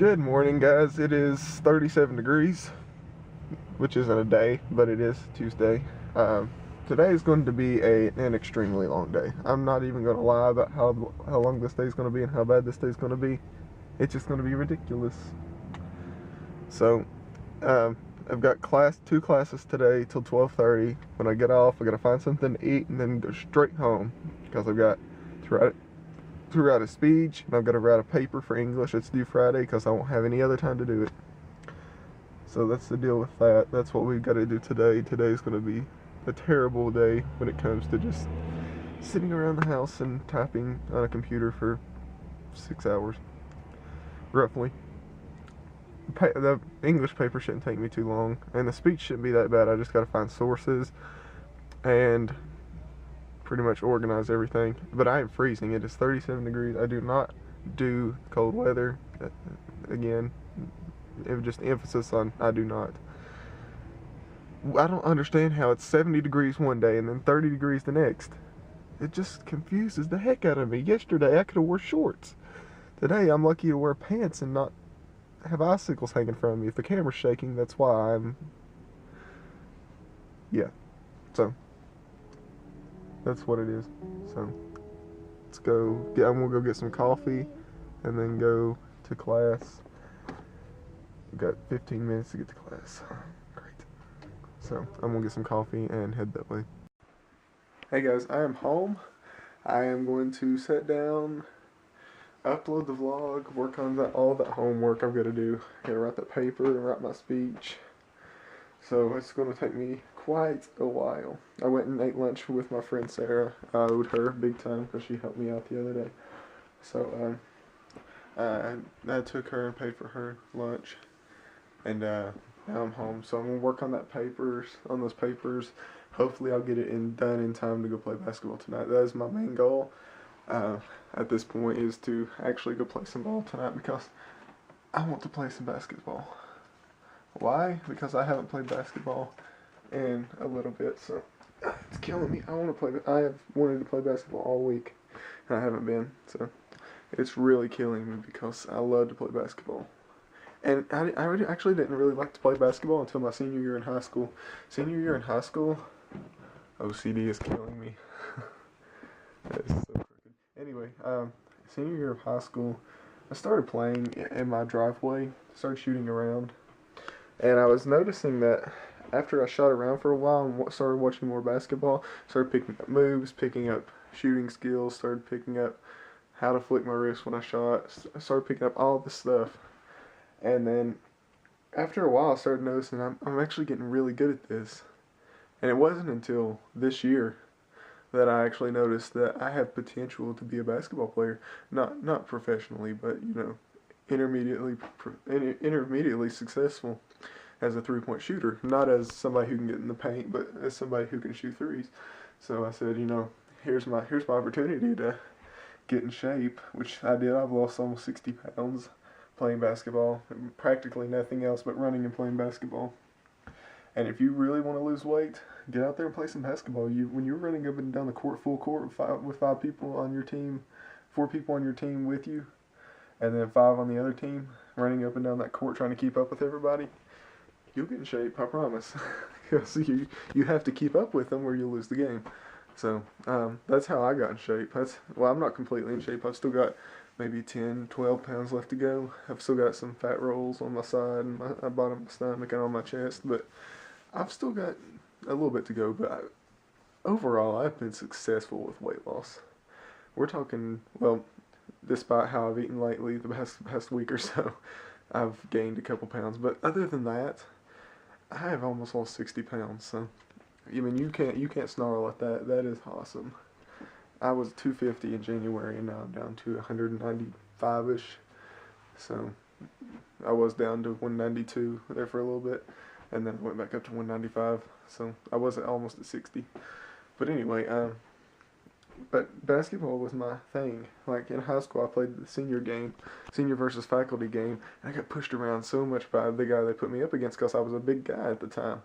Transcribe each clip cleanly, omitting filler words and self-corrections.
Good morning, guys. It is 37 degrees, which isn't a day, but it is Tuesday. Today is going to be an extremely long day. I'm not even going to lie about how long this day is going to be and how bad this day is going to be. It's just going to be ridiculous. So, I've got two classes today till 12:30. When I get off, I got to find something to eat and then go straight home because I've got to write a speech, and I've got to write a paper for English. It's due Friday because I won't have any other time to do it. So that's the deal with that. That's what we've got to do today. Today's going to be a terrible day when it comes to just sitting around the house and typing on a computer for 6 hours, roughly. The English paper shouldn't take me too long, and the speech shouldn't be that bad. I just got to find sources and pretty much organize everything. But I am freezing. It is 37 degrees. I do not do cold weather. Again, just emphasis on I do not. I don't understand how it's 70 degrees one day and then 30 degrees the next. It just confuses the heck out of me. Yesterday I could have wore shorts. Today I'm lucky to wear pants and not have icicles hanging from me. If the camera's shaking, that's why yeah. So that's what it is. So let's go. I'm gonna go get some coffee and then go to class. We've got 15 minutes to get to class. Great. So I'm gonna get some coffee and head that way. Hey guys, I am home. I am going to sit down, upload the vlog, work on all that homework I've got to do. I gotta write that paper and write my speech. So it's going to take me quite a while. I went and ate lunch with my friend Sarah. I owed her big time because she helped me out the other day. So I took her and paid for her lunch. And now I'm home. So I'm going to work on those papers. Hopefully I'll get it done in time to go play basketball tonight. That is my main goal at this point, is to actually go play some ball tonight because I want to play some basketball. Why? Because I haven't played basketball in a little bit, so it's killing me. I have wanted to play basketball all week, and I haven't been, so it's really killing me because I love to play basketball. And I actually didn't really like to play basketball until my senior year in high school. Senior year in high school, OCD is killing me. That is so crooked. Anyway, senior year of high school, I started playing in my driveway, started shooting around. And I was noticing that after I shot around for a while and started watching more basketball, started picking up moves, picking up shooting skills, started picking up how to flick my wrist when I shot, started picking up all this stuff. And then after a while I started noticing I'm actually getting really good at this. And it wasn't until this year that I actually noticed that I have potential to be a basketball player. Not professionally, but intermediately successful as a three-point shooter. Not as somebody who can get in the paint, but as somebody who can shoot threes. So I said, here's my opportunity to get in shape, which I did. I've lost almost 60 pounds playing basketball. Practically nothing else but running and playing basketball. And if you really want to lose weight, get out there and play some basketball. When you're running up and down the court, full court, with 5 people on your team, 4 people on your team with you, and then 5 on the other team, running up and down that court trying to keep up with everybody, you'll get in shape, I promise. Because you have to keep up with them or you'll lose the game. So that's how I got in shape. I'm not completely in shape. I've still got maybe 10, 12 pounds left to go. I've still got some fat rolls on my side and my bottom of my stomach and on my chest, but I've still got a little bit to go. But overall, I've been successful with weight loss. We're talking, despite how I've eaten lately, the past week or so, I've gained a couple pounds. But other than that, I have almost lost 60 pounds. So, you can't snarl at that. That is awesome. I was 250 in January, and now I'm down to 195-ish. So I was down to 192 there for a little bit, and then I went back up to 195. So I was almost at 60. But anyway, but basketball was my thing. Like in high school, I played the senior versus faculty game, and I got pushed around so much by the guy they put me up against because I was a big guy at the time.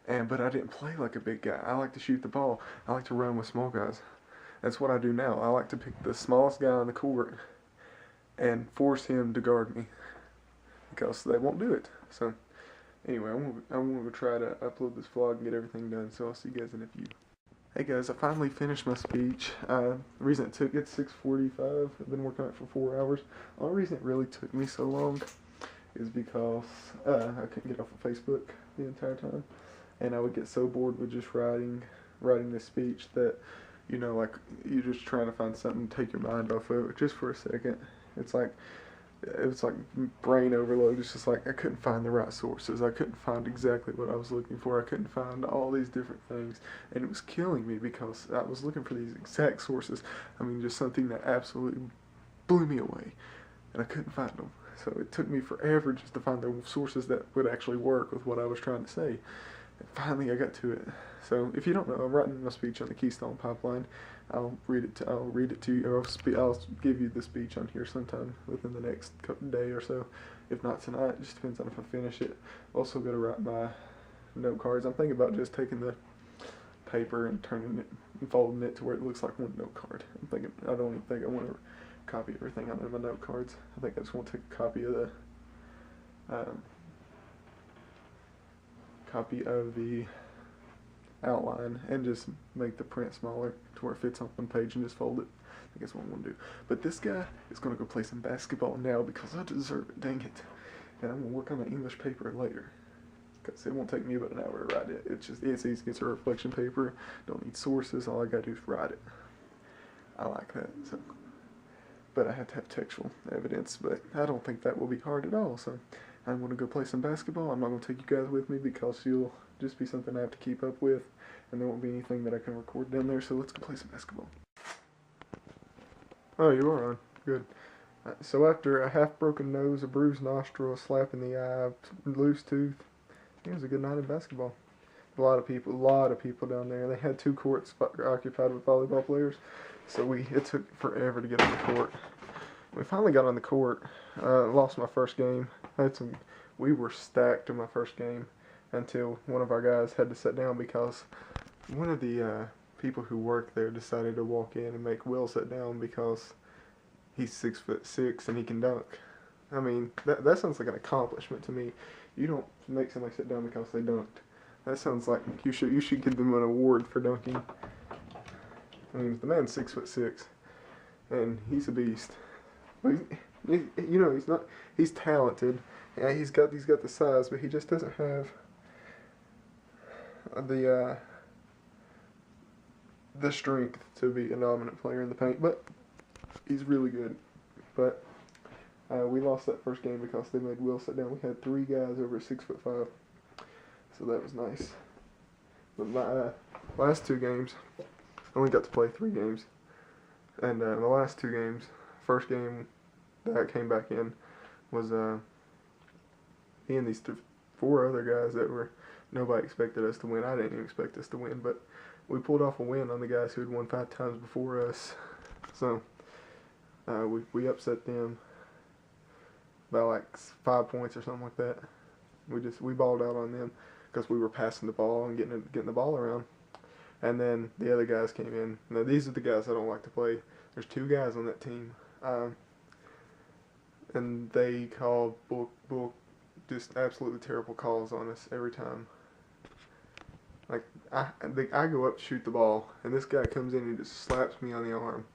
But I didn't play like a big guy. I like to shoot the ball. I like to run with small guys. That's what I do now. I like to pick the smallest guy on the court and force him to guard me. because they won't do it. So anyway, I'm gonna try to upload this vlog and get everything done. So I'll see you guys in a few. Hey guys, I finally finished my speech. The reason it's 6:45. I've been working on it for 4 hours. The only reason it really took me so long is because I couldn't get off of Facebook the entire time, and I would get so bored with just writing this speech that, you know, like, you're just trying to find something to take your mind off of it just for a second. It was like brain overload. It's just like I couldn't find the right sources. I couldn't find exactly what I was looking for. I couldn't find all these different things, and it was killing me because I was looking for these exact sources. I mean, just something that absolutely blew me away, and I couldn't find them. So it took me forever just to find the sources that would actually work with what I was trying to say. And finally, I got to it. So if you don't know, I'm writing my speech on the Keystone Pipeline. I'll read it to you, or I'll give you the speech on here sometime within the next day or so. If not tonight, it just depends on if I finish it. Also got to write my note cards. I'm thinking about just taking the paper and turning it and folding it to where it looks like one note card. I don't even think I want to copy everything out of my note cards. I think I just want to take a copy of the outline and just make the print smaller to where it fits on one page and just fold it. I think that's what I'm going to do. But this guy is going to go play some basketball now because I deserve it, dang it. And I'm going to work on the English paper later, because it won't take me about an hour to write it. It's easy. It's a reflection paper. Don't need sources. All I got to do is write it. I like that. So, but I have to have textual evidence, but I don't think that will be hard at all. So I'm going to go play some basketball. I'm not going to take you guys with me because you'll just be something I have to keep up with, and there won't be anything that I can record down there, so let's go play some basketball. Oh, you are on. Good. So after a half-broken nose, a bruised nostril, a slap in the eye, a loose tooth, it was a good night of basketball. A lot of people down there. They had 2 courts occupied with volleyball players, so it took forever to get on the court. We finally got on the court. Lost my first game. We were stacked in my first game until one of our guys had to sit down because one of the people who work there decided to walk in and make Will sit down because he's 6'6" and he can dunk. I mean, that sounds like an accomplishment to me. You don't make somebody sit down because they dunked. That sounds like you should give them an award for dunking. I mean, the man's 6'6", and he's a beast. But he's talented. Yeah, he's got the size, but he just doesn't have the strength to be a dominant player in the paint. But he's really good. But we lost that first game because they made Will sit down. We had 3 guys over 6'5", so that was nice. But my last 2 games, I only got to play 3 games, and the last 2 games, first game that I came back in was me and these 4 other guys that nobody expected us to win. I didn't even expect us to win, but we pulled off a win on the guys who had won 5 times before us. So we upset them by like 5 points or something like that. We balled out on them because we were passing the ball and getting the ball around. And then the other guys came in. Now these are the guys I don't like to play. There's 2 guys on that team, and they called just absolutely terrible calls on us every time. Like I go up to shoot the ball, and this guy comes in and just slaps me on the arm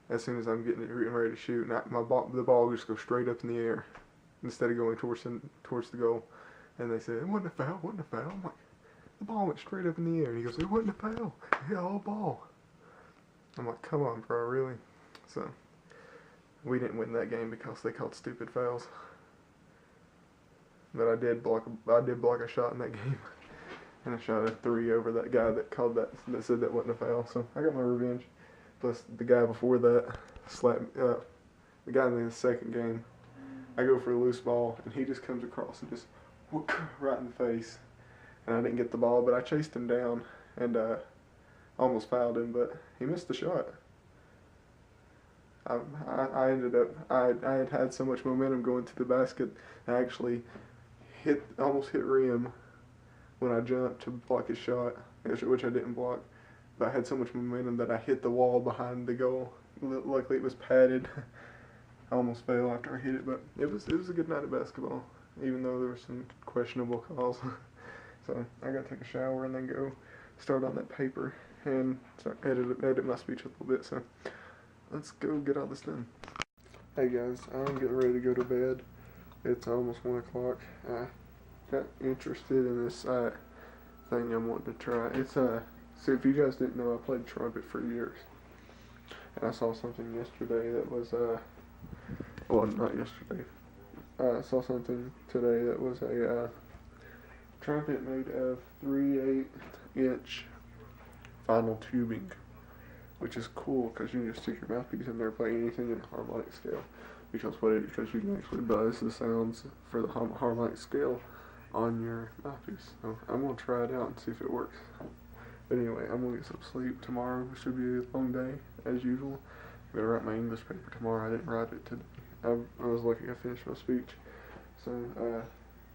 as soon as I'm getting ready to shoot, and the ball just goes straight up in the air instead of going towards the goal. And they said, it wasn't a foul, it wasn't a foul. I'm like, the ball went straight up in the air. And he goes, it wasn't a foul, it hit all ball. I'm like, come on, bro, really? So we didn't win that game because they called stupid fouls. But I did block a shot in that game. And I shot a 3 over that guy that said that wasn't a foul. So I got my revenge. Plus the guy before that slapped the guy in the second game. I go for a loose ball, and he just comes across and just whoop, right in the face. And I didn't get the ball, but I chased him down and almost fouled him, but he missed the shot. I had so much momentum going to the basket, I actually almost hit rim when I jumped to block his shot, which I didn't block. But I had so much momentum that I hit the wall behind the goal. Luckily it was padded. I almost fell after I hit it, but it was a good night of basketball. even though there were some questionable calls. So I gotta take a shower and then go start on that paper and start edit my speech a little bit. So let's go get all this done. Hey guys, I'm getting ready to go to bed. It's almost 1 o'clock. I got interested in this thing I'm wanting to try. It's so if you guys didn't know, I played trumpet for years, and I saw something yesterday that was well, not yesterday. I saw something today that was a trumpet made of 3/8-inch vinyl tubing, which is cool because you can just stick your mouthpiece in there, play anything in a harmonic scale. Because you can actually buzz the sounds for the harmonic scale on your mouthpiece. So I'm gonna try it out and see if it works. But anyway, I'm gonna get some sleep tomorrow. It should be a long day as usual. I'm gonna write my English paper tomorrow. I didn't write it today. I was lucky I finished my speech. So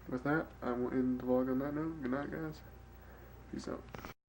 with that, I will end the vlog on that note. Good night, guys. Peace out.